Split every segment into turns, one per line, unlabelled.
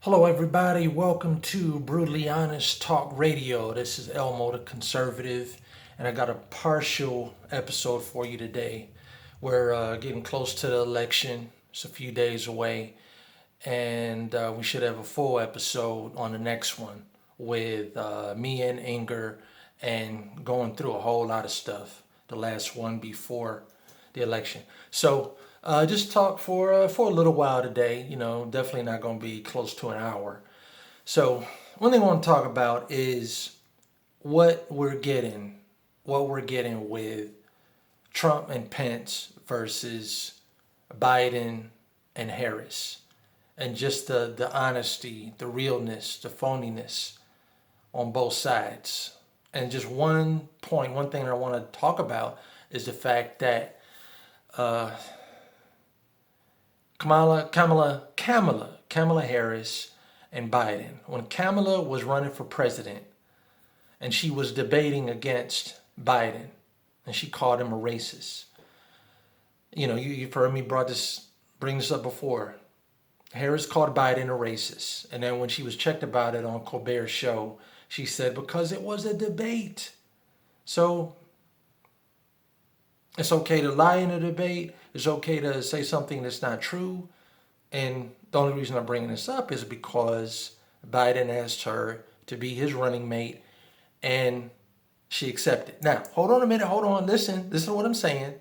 Hello, everybody. Welcome to Brutally Honest Talk Radio. This is Elmo, the conservative, and I got a partial episode for you today. We're getting close to the election. It's a few days away, and we should have a full episode on the next one with me and Inger and going through a whole lot of stuff. The last one before the election. So just talk for a little while today. Definitely not going to be close to an hour. So one thing I want to talk about is what we're getting with Trump and Pence versus Biden and Harris, and just the honesty, the realness, the phoniness on both sides. And just one point, one thing I want to talk about is the fact that uh, Kamala Harris and Biden. When Kamala was running for president and she was debating against Biden, and she called him a racist. You've heard me bring this up before. Harris called Biden a racist, and then when she was checked about it on Colbert's show, she said because it was a debate. So it's okay to lie in a debate. It's okay to say something that's not true. And the only reason I'm bringing this up is because Biden asked her to be his running mate and she accepted. Now, hold on a minute. Hold on. Listen to what I'm saying.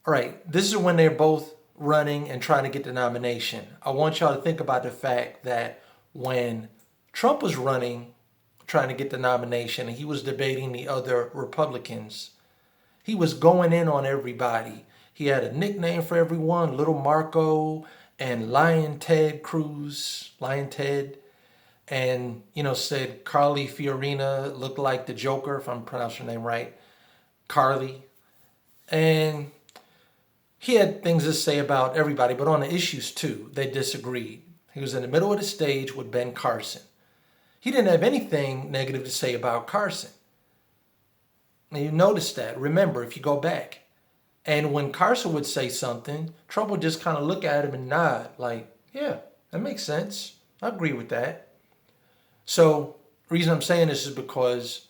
All right. This is when they're both running and trying to get the nomination. I want y'all to think about the fact that when Trump was running, trying to get the nomination, and he was debating the other Republicans, he was going in on everybody. He had a nickname for everyone, Little Marco and Lion Ted Cruz, Lion Ted, and, said Carly Fiorina looked like the Joker, if I'm pronouncing her name right, Carly. And he had things to say about everybody, but on the issues too, they disagreed. He was in the middle of the stage with Ben Carson. He didn't have anything negative to say about Carson. And you notice that. Remember, if you go back. And when Carson would say something, Trump would just kind of look at him and nod, like, yeah, that makes sense. I agree with that. So the reason I'm saying this is because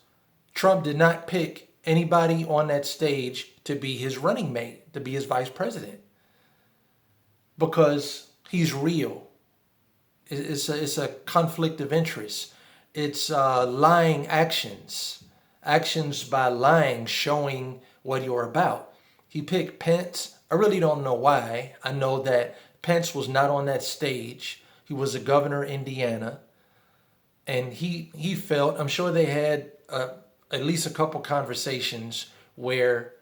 Trump did not pick anybody on that stage to be his running mate, to be his vice president, because he's real. It's a conflict of interest. It's lying actions by lying, showing what you're about. He picked Pence. I really don't know why. I know that Pence was not on that stage. He was a governor of Indiana. And he felt, I'm sure they had at least a couple conversations where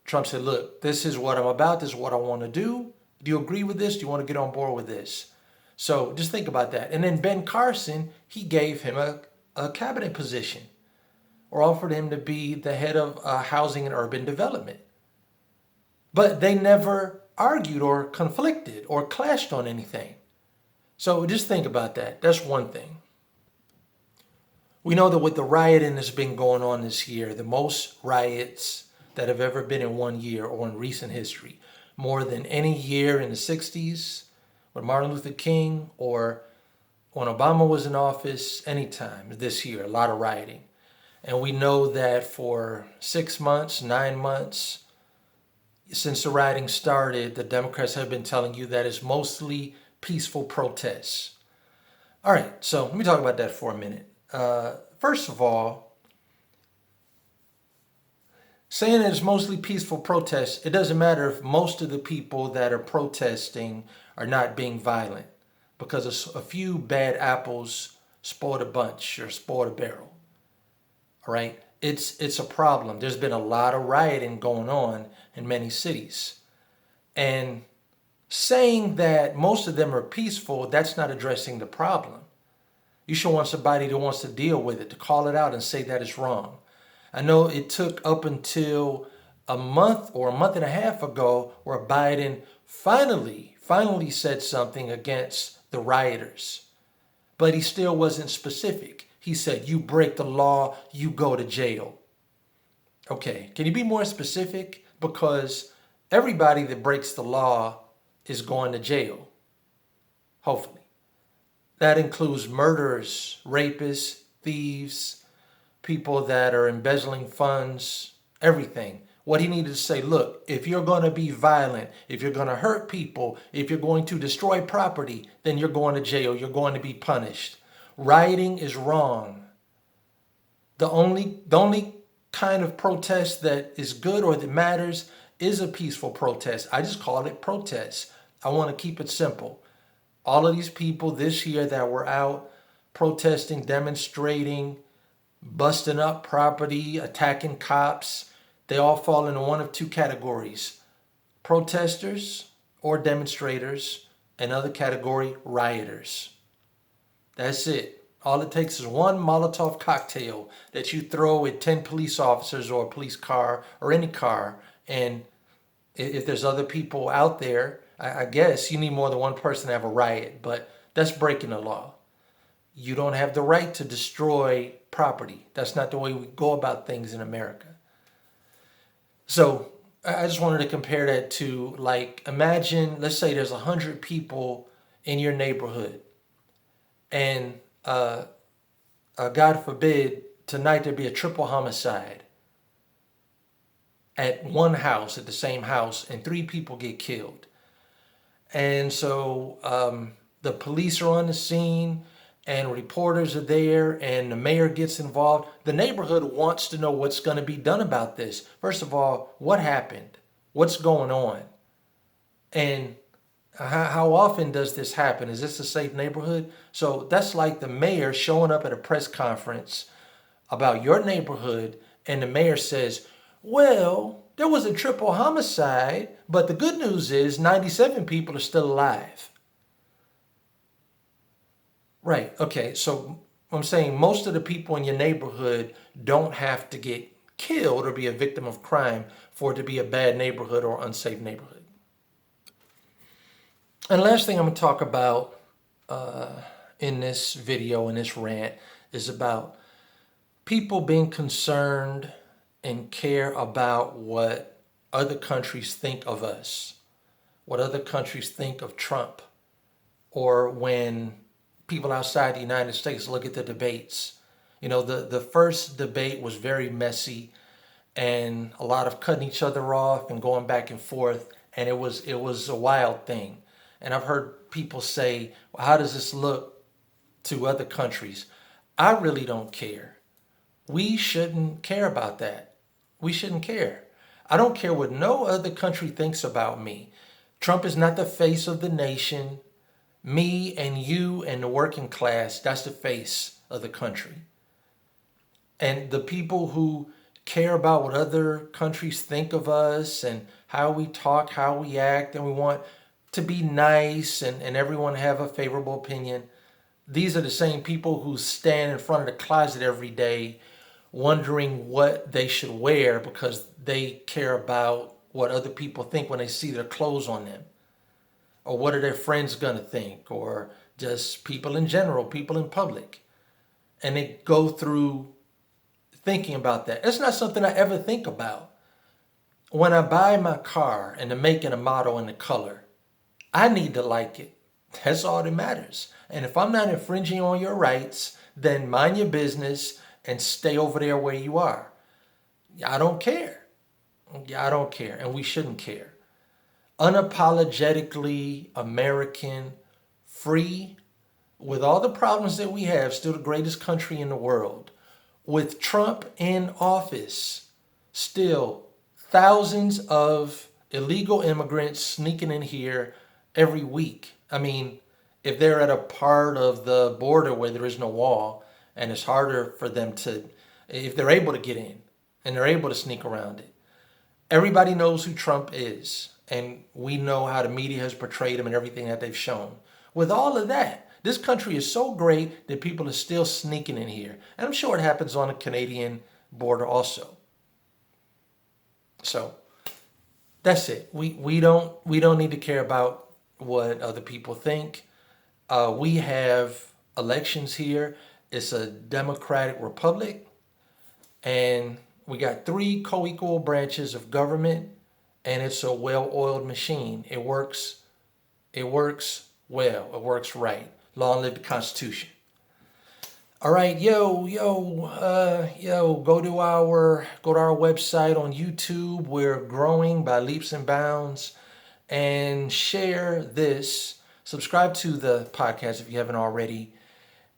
Trump said, look, this is what I'm about. This is what I want to do. Do you agree with this? Do you want to get on board with this? So just think about that. And then Ben Carson, he gave him a cabinet position or offered him to be the head of housing and urban development. But they never argued or conflicted or clashed on anything. So just think about that. That's one thing. We know that with the rioting that's been going on this year, the most riots that have ever been in one year or in recent history, more than any year in the 60s with Martin Luther King or when Obama was in office, anytime this year, a lot of rioting. And we know that for 6 months, 9 months, since the rioting started, the Democrats have been telling you that it's mostly peaceful protests. All right, so let me talk about that for a minute. First of all, saying that it's mostly peaceful protests, it doesn't matter if most of the people that are protesting are not being violent, because a few bad apples spoiled a bunch or spoiled a barrel. All right? It's a problem. There's been a lot of rioting going on in many cities. And saying that most of them are peaceful, that's not addressing the problem. You should want somebody that wants to deal with it, to call it out and say that it's wrong. I know it took up until a month or a month and a half ago where Biden finally said something against the rioters. But he still wasn't specific. He said, you break the law, you go to jail. Okay, can you be more specific? Because everybody that breaks the law is going to jail, hopefully. That includes murderers, rapists, thieves, people that are embezzling funds, everything. What he needed to say, look, if you're going to be violent, if you're going to hurt people, if you're going to destroy property, then you're going to jail. You're going to be punished. Rioting is wrong. The only kind of protest that is good or that matters is a peaceful protest. I just call it protest. I want to keep it simple. All of these people this year that were out protesting, demonstrating, busting up property, attacking cops, they all fall into one of two categories: protesters or demonstrators, another category, rioters. That's it. All it takes is one Molotov cocktail that you throw at 10 police officers or a police car or any car. And if there's other people out there, I guess you need more than one person to have a riot, but that's breaking the law. You don't have the right to destroy property. That's not the way we go about things in America. So I just wanted to compare that to, like, imagine, let's say there's 100 people in your neighborhood, and God forbid, tonight there be a triple homicide at one house, at the same house, and 3 people get killed. And so the police are on the scene, and reporters are there, and the mayor gets involved. The neighborhood wants to know what's going to be done about this. First of all, what happened? What's going on? And how often does this happen? Is this a safe neighborhood? So that's like the mayor showing up at a press conference about your neighborhood, and the mayor says, well, there was a triple homicide, but the good news is 97 people are still alive. Right. Okay. So I'm saying most of the people in your neighborhood don't have to get killed or be a victim of crime for it to be a bad neighborhood or unsafe neighborhood. And the last thing I'm going to talk about in this video, in this rant, is about people being concerned and care about what other countries think of us, what other countries think of Trump, or when people outside the United States look at the debates. You know, the first debate was very messy and a lot of cutting each other off and going back and forth, and it was a wild thing. And I've heard people say, well, how does this look to other countries? I really don't care. We shouldn't care about that. We shouldn't care. I don't care what no other country thinks about me. Trump is not the face of the nation. Me and you and the working class, that's the face of the country. And the people who care about what other countries think of us and how we talk, how we act, and we want to be nice and everyone have a favorable opinion, these are the same people who stand in front of the closet every day wondering what they should wear because they care about what other people think when they see their clothes on them. Or what are their friends going to think? Or just people in general, people in public. And they go through thinking about that. It's not something I ever think about. When I buy my car and the make and the model and the color, I need to like it. That's all that matters. And if I'm not infringing on your rights, then mind your business and stay over there where you are. I don't care. I don't care. And we shouldn't care. Unapologetically American, free, with all the problems that we have, still the greatest country in the world. With Trump in office, still thousands of illegal immigrants sneaking in here every week. I mean, if they're at a part of the border where there is no wall and it's harder for them to, if they're able to get in and they're able to sneak around it. Everybody knows who Trump is, and we know how the media has portrayed him and everything that they've shown. With all of that, this country is so great that people are still sneaking in here. And I'm sure it happens on the Canadian border also. So that's it. We don't need to care about what other people think. We have elections here. It's a democratic republic, and we got 3 co-equal branches of government, and it's a well-oiled machine. It works well. It works right. Law and live the Constitution. All right, go to our website on YouTube. We're growing by leaps and bounds, and share this. Subscribe to the podcast if you haven't already,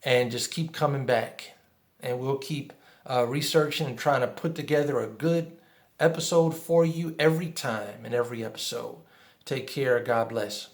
and just keep coming back. And we'll keep researching and trying to put together a good episode for you every time and every episode. Take care. God bless.